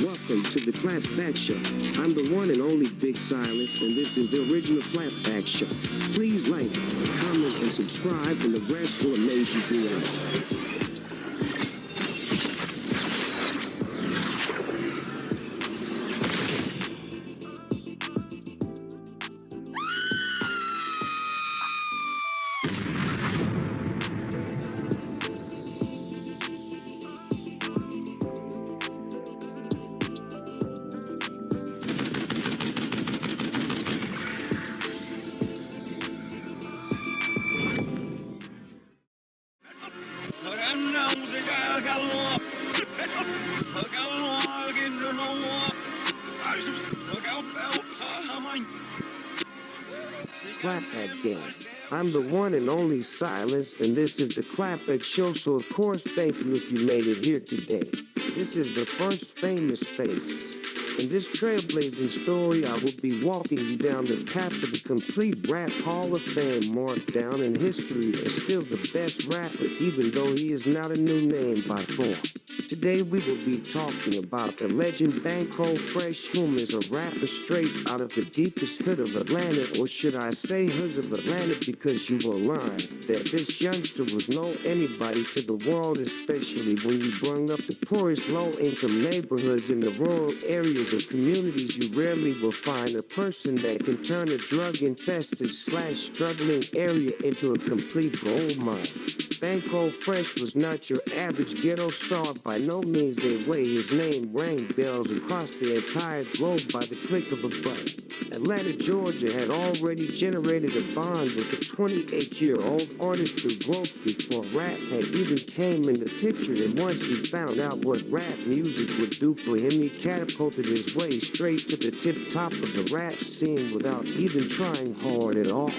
Welcome to the Clapback Show. I'm the one and only Big Silence, and this is the original Clapback Show. Please like, comment, and subscribe, and the rest will amaze you beyond. Clapback Gang. I'm the one and only Silence, and this is the Clapback Show, so of course thank you if you made it here today. This is the first Famous Faces. In this trailblazing story, I will be walking you down the path of the complete Rap Hall of Fame, marked down in history as still the best rapper, even though he is not a new name by form. Today we will be talking about the legend Bankroll Fresh, whom is a rapper straight out of the deepest hood of Atlanta, or should I say hoods of Atlanta, because you will learn that this youngster was no anybody to the world, especially when you brung up the poorest low-income neighborhoods in the rural areas of communities. You rarely will find a person that can turn a drug-infested / struggling area into a complete gold mine. Bankroll Fresh was not your average ghetto star by no means. Their way his name rang bells across the entire globe by the click of a button. Atlanta, Georgia had already generated a bond with the 28-year-old artist through growth before rap had even came in the picture, and once he found out what rap music would do for him, he catapulted his way straight to the tip-top of the rap scene without even trying hard at all.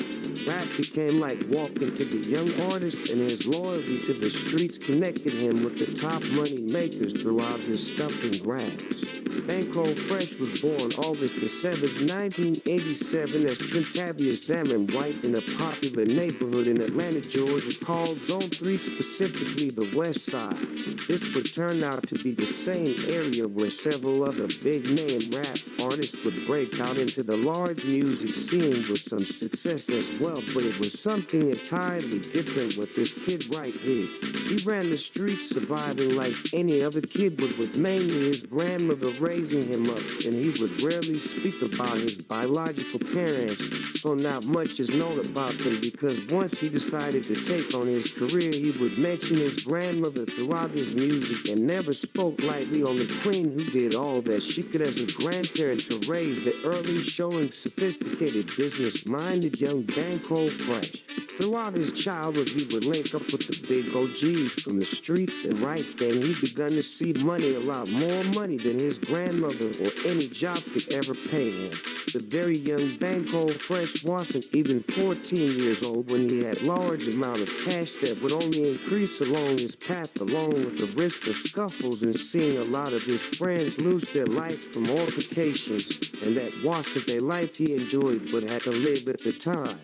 Rap became like walking to the young artist, and his loyalty to the streets connected him with the top money makers throughout his stumping grabs. Bankroll Fresh was born August the 7th, 1987 as Trentavious Salmon White in a popular neighborhood in Atlanta, Georgia called Zone 3, specifically the West Side. This would turn out to be the same area where several other big-name rap artists would break out into the large music scene with some success as well, but it was something entirely different with this kid right here. He ran the streets surviving like any other kid would, with mainly his grandmother raising him up, and he would rarely speak about his biological parents, so not much is known about them, because once he decided to take on his career, he would mention his grandmother throughout his music and never spoke lightly on the queen who did all that she could as a grandparent to raise the early, showing sophisticated, business-minded young Bankroll Fresh. Throughout his childhood, he would link up with the big OGs from the streets, and right then he begun to see money, a lot more money than his grandmother or any job could ever pay him. The very young Bankroll Fresh wasn't even 14 years old when he had large amount of cash that would only increase along his path, along with the risk of scuffles and seeing a lot of his friends lose their life from altercations, and that wasn't a life he enjoyed but had to live at the time.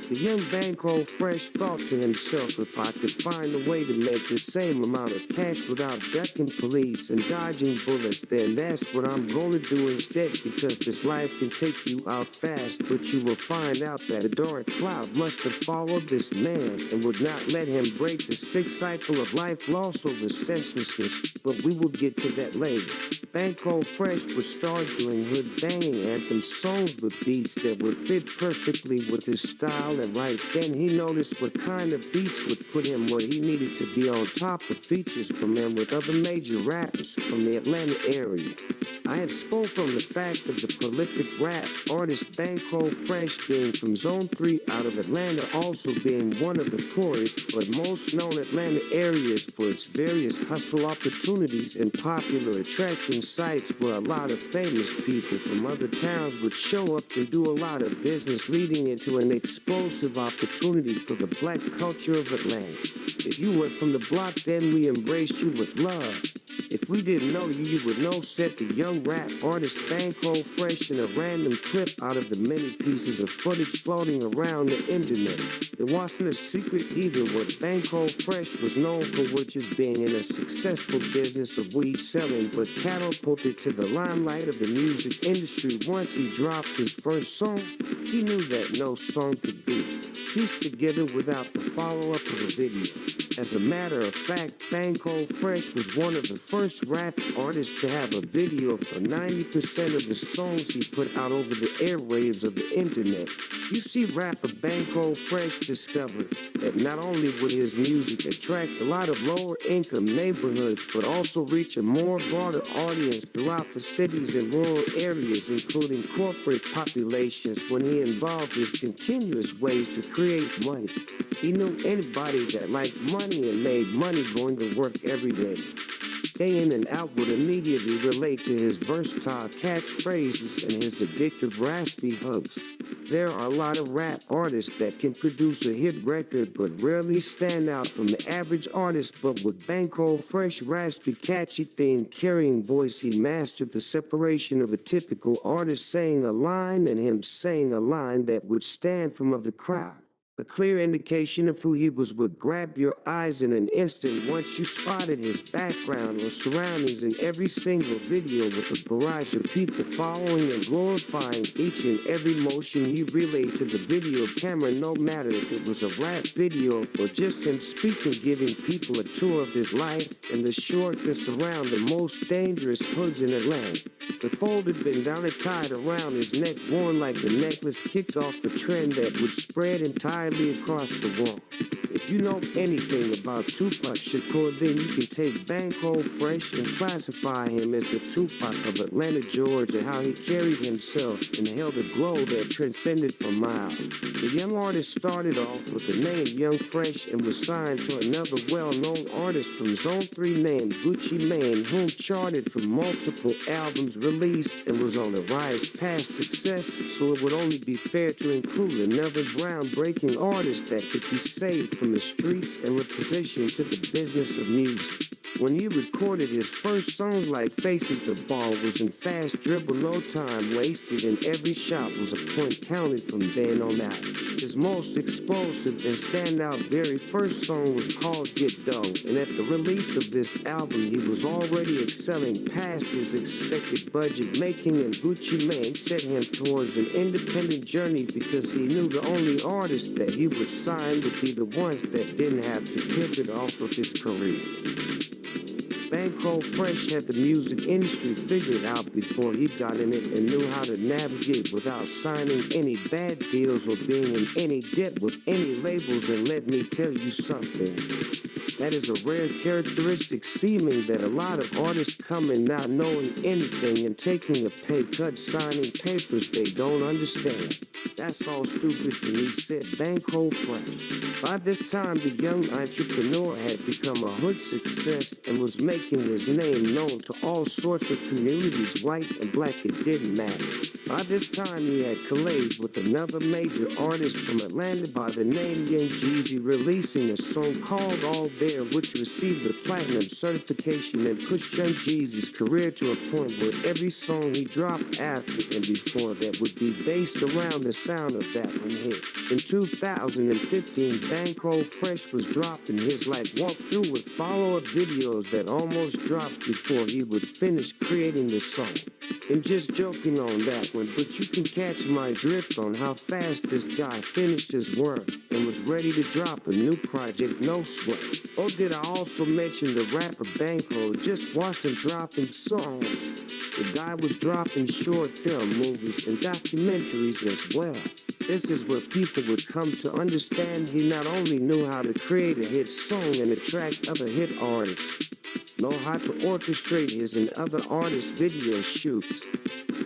The young Bankroll Fresh thought to himself, if I could find a way to make the same amount of cash without ducking police and dodging bullets, then that's what I'm gonna do instead, because this life can take you out fast, but you will find out that a dark cloud must have followed this man and would not let him break the sick cycle of life lost over senselessness, but we will get to that later. Bankroll Fresh would start doing hood banging anthem songs with beats that would fit perfectly with his style, and right then he noticed what kind of beats would put him where he needed to be, on top of features from him with other major rappers from the Atlanta area. I had spoke on the fact of the prolific rap artist Bankroll Fresh being from Zone 3 out of Atlanta, also being one of the poorest but most known Atlanta areas for its various hustle opportunities and popular attraction sites where a lot of famous people from other towns would show up and do a lot of business, leading into an explosive opportunity for the black culture of Atlanta. If you were from the block, then we embraced you with love. If we didn't know you, you would know, said the young rap artist Bankroll Fresh in a random clip out of the many pieces of footage floating around the internet. It wasn't a secret either what Bankroll Fresh was known for, which is being in a successful business of weed selling, but catapulted to the limelight of the music industry once he dropped his first song. He knew that no song could be pieced together without the follow-up of a video. As a matter of fact, Bankroll Fresh was one of the first rap artists to have a video for 90% of the songs he put out over the airwaves of the internet. You see, rapper Bankroll Fresh discovered that not only would his music attract a lot of lower-income neighborhoods, but also reach a more broader audience throughout the cities and rural areas, including corporate populations, when he involved his continuous ways to create money. He knew anybody that liked money and made money going to work every day. Day in and out would immediately relate to his versatile catchphrases and his addictive raspy hooks. There are a lot of rap artists that can produce a hit record but rarely stand out from the average artist, but with Bankroll Fresh raspy catchy theme carrying voice, he mastered the separation of a typical artist saying a line and him saying a line that would stand from of the crowd. A clear indication of who he was would grab your eyes in an instant once you spotted his background or surroundings in every single video, with a barrage of people following and glorifying each and every motion he relayed to the video camera, no matter if it was a rap video or just him speaking, giving people a tour of his life and the shortness around the most dangerous hoods in Atlanta. The folded bandana tied around his neck, worn like a necklace, kicked off a trend that would spread entirely across the world. If you know anything about Tupac Shakur, then you can take Bankroll Fresh and classify him as the Tupac of Atlanta, Georgia, how he carried himself and held a glow that transcended for miles. The young artist started off with the name Young Fresh and was signed to another well-known artist from Zone 3 named Gucci Mane, whom charted for multiple albums released and was on the rise past success, so it would only be fair to include another groundbreaking artist that could be saved from the streets and repositioned to the business of music. When he recorded his first songs like Faces, the ball was in fast dribble, no time wasted, and every shot was a point counted from then on out. His most explosive and standout very first song was called Get Dough, and at the release of this album he was already excelling past his expected budget making, and Gucci Mane set him towards an independent journey because he knew the only artists that he would sign would be the ones that didn't have to pivot off of his career. Bankroll Fresh had the music industry figured out before he got in it and knew how to navigate without signing any bad deals or being in any debt with any labels, and let me tell you something. That is a rare characteristic, seeming that a lot of artists come in not knowing anything and taking a pay cut, signing papers they don't understand. That's all stupid to me, said Bankroll Fresh. By this time, the young entrepreneur had become a hood success and was making his name known to all sorts of communities, white and black, it didn't matter. By this time, he had collabed with another major artist from Atlanta by the name Young Jeezy, releasing a song called All There, which received a platinum certification and pushed Young Jeezy's career to a point where every song he dropped after and before that would be based around the sound of that one hit. In 2015, Bankroll Fresh was dropping his like walkthrough with follow-up videos that almost dropped before he would finish creating the song. And just joking on that one, but you can catch my drift on how fast this guy finished his work and was ready to drop a new project, no sweat. Oh, did I also mention the rapper Bankroll just wasn't dropping songs? The guy was dropping short film movies and documentaries as well. This is where people would come to understand he not only knew how to create a hit song and attract other hit artists, know how to orchestrate his and other artists' video shoots,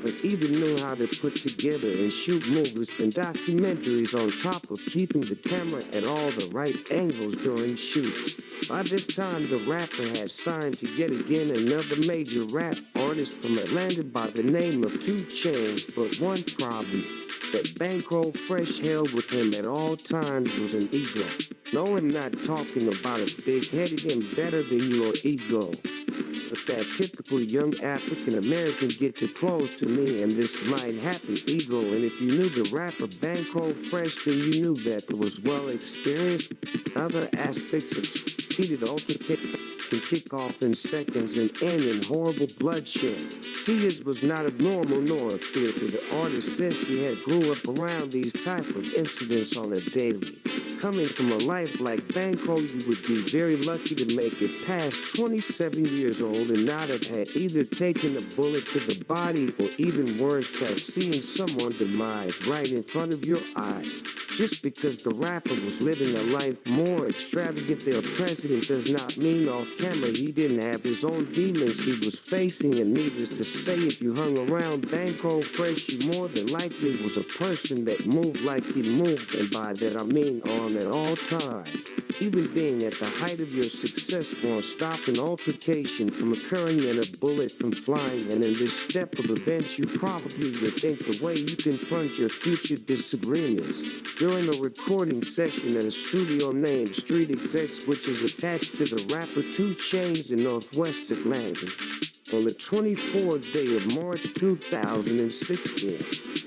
but even knew how to put together and shoot movies and documentaries on top of keeping the camera at all the right angles during shoots. By this time, the rapper had signed to yet again another major rap artist from Atlanta by the name of 2 Chainz, but one problem that Bankroll Fresh held with him at all times was an ego. No, I'm not talking about a big-headed and better-than-your ego. But that typical young African American get too close to me and this might happen ego. And if you knew the rapper Bankroll Fresh, then you knew that there was well experienced. Other aspects of heated altercation can kick off in seconds and end in horrible bloodshed. Tears was not abnormal nor a filter. The artist says she had grew up around these type of incidents on a daily. Coming from a life like Bankroll, you would be very lucky to make it past 27 years old and not have had either taken a bullet to the body or even worse, have seen someone demise right in front of your eyes. Just because the rapper was living a life more extravagant than a president does not mean off camera he didn't have his own demons he was facing, and needless to say, if you hung around Bankroll Fresh, you more than likely was a person that moved like he moved, and by that I mean on at all times. Even being at the height of your success won't stop an altercation from occurring and a bullet from flying, and in this step of events you probably rethink the way you confront your future disagreements. During a recording session at a studio named Street Execs, which is attached to the rapper 2 Chainz in Northwest Atlanta, on the 24th day of March 2016,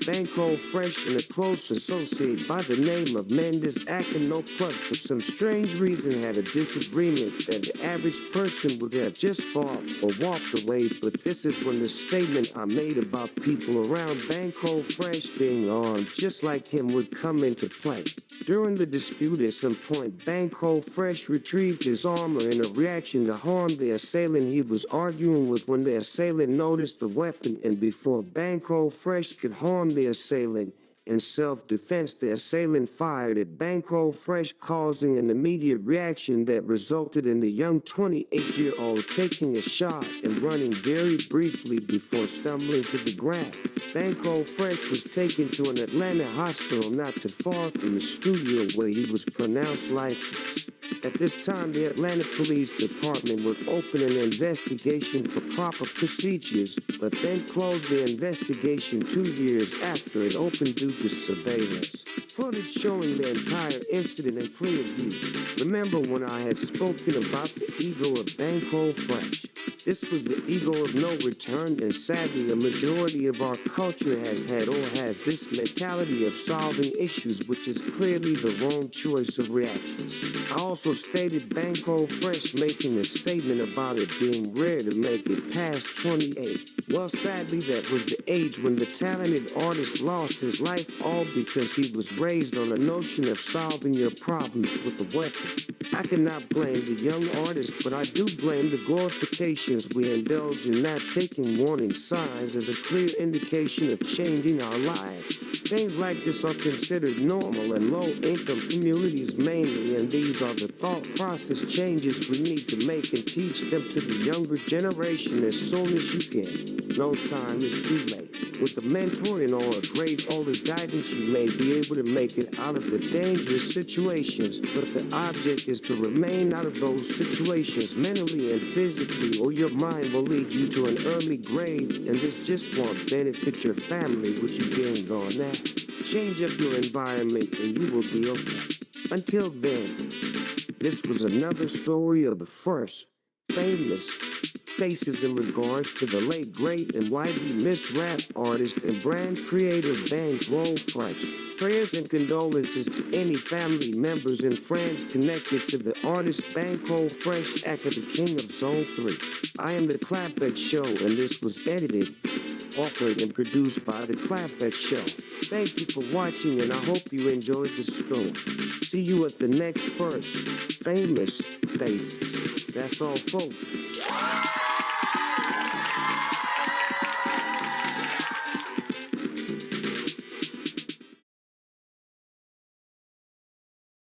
Bankroll Fresh and a close associate by the name of Mendes acting no plug for some strange reason had a disagreement that the average person would have just fought or walked away. But this is when the statement I made about people around Bankroll Fresh being armed just like him would come into play. During the dispute at some point, Bankroll Fresh retrieved his armor in a reaction to harm the assailant he was arguing with when the assailant noticed the weapon, and before Bankroll Fresh could harm the assailant, in self-defense, the assailant fired at Bankroll Fresh, causing an immediate reaction that resulted in the young 28-year-old taking a shot and running very briefly before stumbling to the ground. Bankroll Fresh was taken to an Atlanta hospital not too far from the studio where he was pronounced lifeless. At this time, the Atlanta Police Department would open an investigation for proper procedures, but then closed the investigation 2 years after it opened due to surveillance. Footage showing the entire incident in clear view. Remember when I had spoken about the ego of Bankroll Fresh? This was the ego of no return, and sadly a majority of our culture has had or has this mentality of solving issues, which is clearly the wrong choice of reactions. I also stated Bankroll Fresh making a statement about it being rare to make it past 28. Well, sadly that was the age when the talented artist lost his life, all because he was raised on a notion of solving your problems with a weapon. I cannot blame the young artist, but I do blame the glorifications we indulge in not taking warning signs as a clear indication of changing our lives. Things like this are considered normal in low-income communities mainly, and these are the thought process changes we need to make and teach them to the younger generation as soon as you can. No time is too late. With a mentoring or a great older guidance, you may be able to make it out of the dangerous situations, but the object is to remain out of those situations mentally and physically, or your mind will lead you to an early grave, and this just won't benefit your family with you being gone now. Change up your environment and you will be okay. Until then, this was another story of the first famous faces in regards to the late, great, and widely missed rap artist and brand creator Bankroll Fresh. Prayers and condolences to any family members and friends connected to the artist Bankroll Fresh, aka the King of Zone 3. I am the Clapback Show, and this was edited, offered, and produced by the Clapback Show. Thank you for watching, and I hope you enjoyed the story. See you at the next first famous faces. That's all, folks.